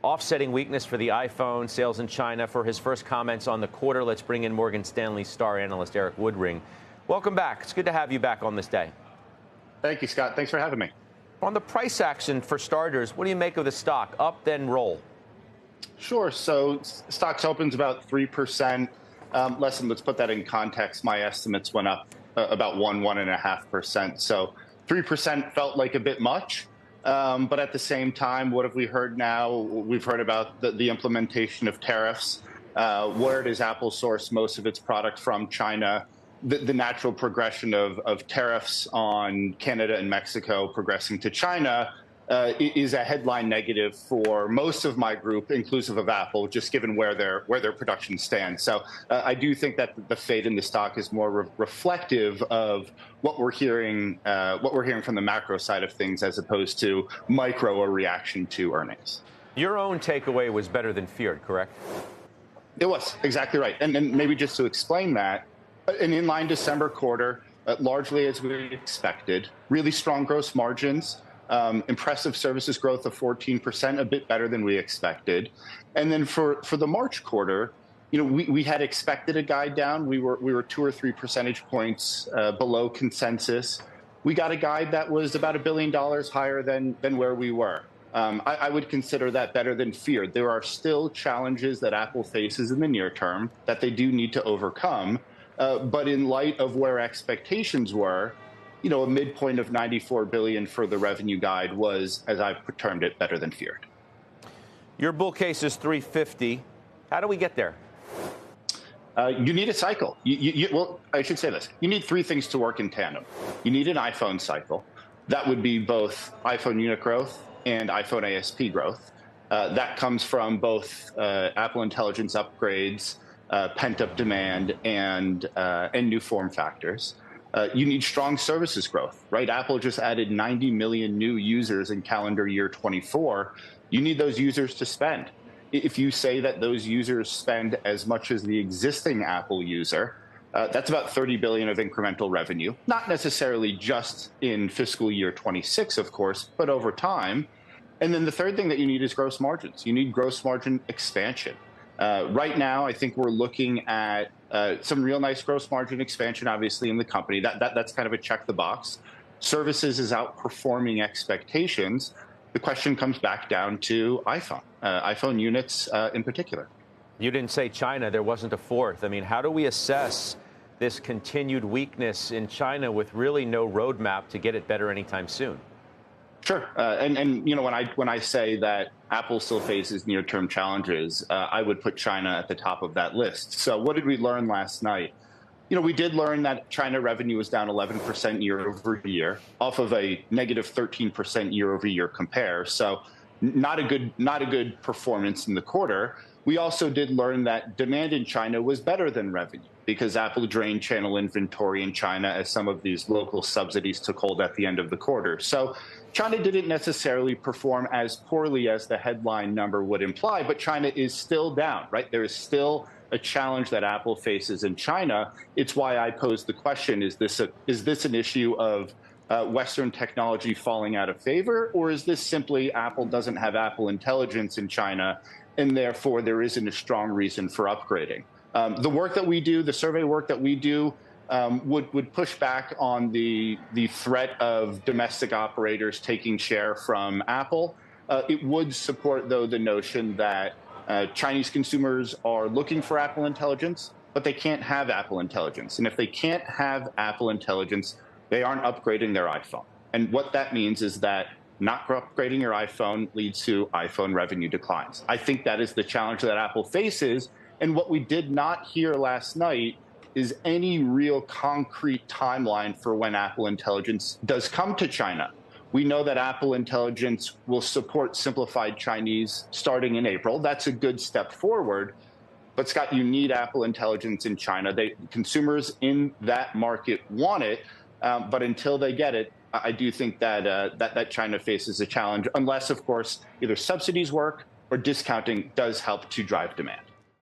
offsetting weakness for the iPhone sales in China. For his first comments on the quarter, let's bring in Morgan Stanley star analyst Erik Woodring. Welcome back. It's good to have you back on this day. Thank you, Scott. Thanks for having me. On the price action, for starters, what do you make of the stock? Up, then roll. Sure. So stocks opens about 3%. Let's put that in context. My estimates went up about 1.5%. So 3% felt like a bit much. But at the same time, what have we heard now? We've heard about the implementation of tariffs. Where does Apple source most of its product from? China. The natural progression of tariffs on Canada and Mexico progressing to China is a headline negative for most of my group, inclusive of Apple, just given where their production stands. So I do think that the fate in the stock is more reflective of what we're hearing from the macro side of things, as opposed to micro or reaction to earnings. Your own takeaway was better than feared, correct? It was exactly right, and maybe just to explain that. An inline December quarter, largely as we expected. Really strong gross margins, impressive services growth of 14%, a bit better than we expected. And then for the March quarter, we had expected a guide down. We were 2 or 3 percentage points below consensus. We got a guide that was about $1 billion higher than where we were. I would consider that better than feared. There are still challenges that Apple faces in the near term that they do need to overcome. But in light of where expectations were, a midpoint of $94 billion for the revenue guide was, as I've termed it, better than feared. Your bull case is 350. How do we get there? You need a cycle. Well, I should say this. You need 3 things to work in tandem. You need an iPhone cycle. That would be both iPhone unit growth and iPhone ASP growth. That comes from both Apple Intelligence upgrades, pent-up demand, and new form factors. You need strong services growth, right? Apple just added 90 million new users in calendar year 24. You need those users to spend. If you say that those users spend as much as the existing Apple user, that's about $30 billion of incremental revenue. Not necessarily just in fiscal year 26, of course, but over time. And then the third thing that you need is gross margins. You need gross margin expansion. Right now, I think we're looking at some real nice gross margin expansion, obviously, in the company. That's kind of a check the box. Services is outperforming expectations. The question comes back down to iPhone units in particular. You didn't say China. There wasn't a fourth. I mean, how do we assess this continued weakness in China with really no roadmap to get it better anytime soon? Sure. And when I say that Apple still faces near-term challenges, I would put China at the top of that list. So what did we learn last night? We did learn that China revenue was down 11% year over year, off of a negative 13% year over year compare. So not a good performance in the quarter. We also did learn that demand in China was better than revenue, because Apple drained channel inventory in China as some of these local subsidies took hold at the end of the quarter. So China didn't necessarily perform as poorly as the headline number would imply, but China is still down, right? There is still a challenge that Apple faces in China. It's why I posed the question, is this an issue of Western technology falling out of favor, or is this simply Apple doesn't have Apple Intelligence in China, and therefore there isn't a strong reason for upgrading? The work that we do, the survey work that we do, would push back on the threat of domestic operators taking share from Apple. It would support, though, the notion that Chinese consumers are looking for Apple Intelligence, but they can't have Apple Intelligence. And if they can't have Apple Intelligence, they aren't upgrading their iPhone. And what that means is that not upgrading your iPhone leads to iPhone revenue declines. I think that is the challenge that Apple faces. And what we did not hear last night is any real concrete timeline for when Apple Intelligence does come to China. We know that Apple Intelligence will support simplified Chinese starting in April. That's a good step forward. But Scott, you need Apple Intelligence in China. Consumers in that market want it, but until they get it, I do think that China faces a challenge, unless, of course, either subsidies work or discounting does help to drive demand.